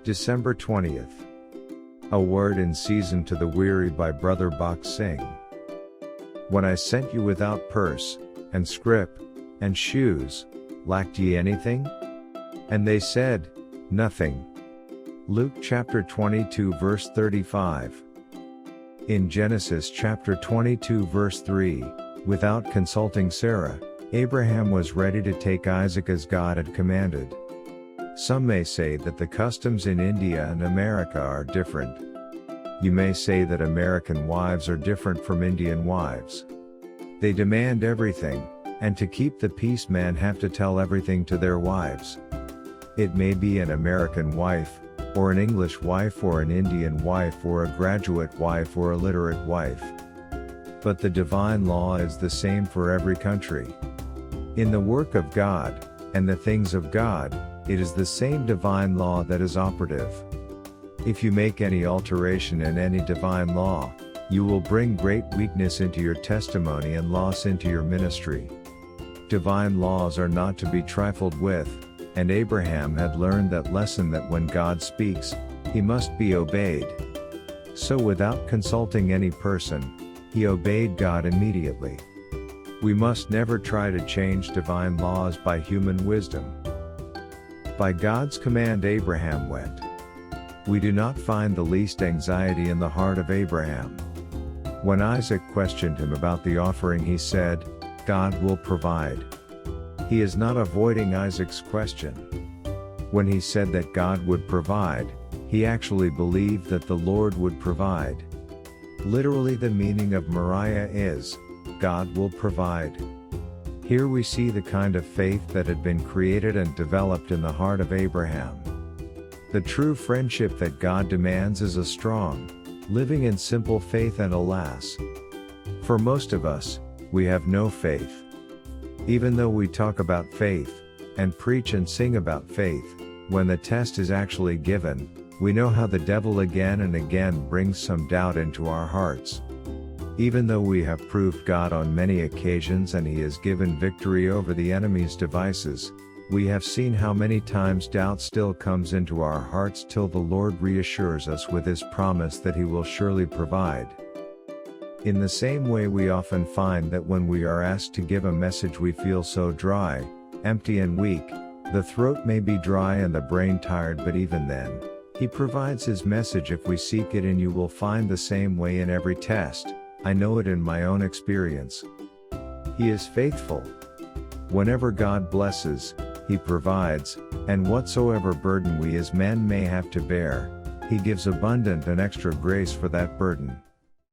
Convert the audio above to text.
December 20th. A word in season to the weary by Brother Bakht Singh. When I sent you without purse, and scrip, and shoes, lacked ye anything? And they said, Nothing. Luke chapter 22 verse 35. In Genesis chapter 22 verse 3, without consulting Sarah, Abraham was ready to take Isaac as God had commanded. Some may say that the customs in India and America are different. You may say that American wives are different from Indian wives. They demand everything, and to keep the peace men have to tell everything to their wives. It may be an American wife, or an English wife, or an Indian wife, or a graduate wife, or a literate wife. But the divine law is the same for every country. In the work of God, and the things of God, it is the same divine law that is operative. If you make any alteration in any divine law, you will bring great weakness into your testimony and loss into your ministry. Divine laws are not to be trifled with, and Abraham had learned that lesson, that when God speaks, he must be obeyed. So without consulting any person, he obeyed God immediately. We must never try to change divine laws by human wisdom. By God's command Abraham went. We do not find the least anxiety in the heart of Abraham. When Isaac questioned him about the offering, he said, God will provide. He is not avoiding Isaac's question. When he said that God would provide, he actually believed that the Lord would provide. Literally, the meaning of Moriah is, God will provide. Here we see the kind of faith that had been created and developed in the heart of Abraham. The true friendship that God demands is a strong, living in simple faith, and alas, for most of us, we have no faith. Even though we talk about faith, and preach and sing about faith, when the test is actually given, we know how the devil again and again brings some doubt into our hearts. Even though we have proved God on many occasions and he has given victory over the enemy's devices, we have seen how many times doubt still comes into our hearts till the Lord reassures us with his promise that he will surely provide. In the same way, we often find that when we are asked to give a message, we feel so dry, empty and weak. The throat may be dry and the brain tired, but even then, he provides his message if we seek it, and you will find the same way in every test. I know it in my own experience. He is faithful. Whenever God blesses, he provides, and whatsoever burden we as men may have to bear, he gives abundant and extra grace for that burden.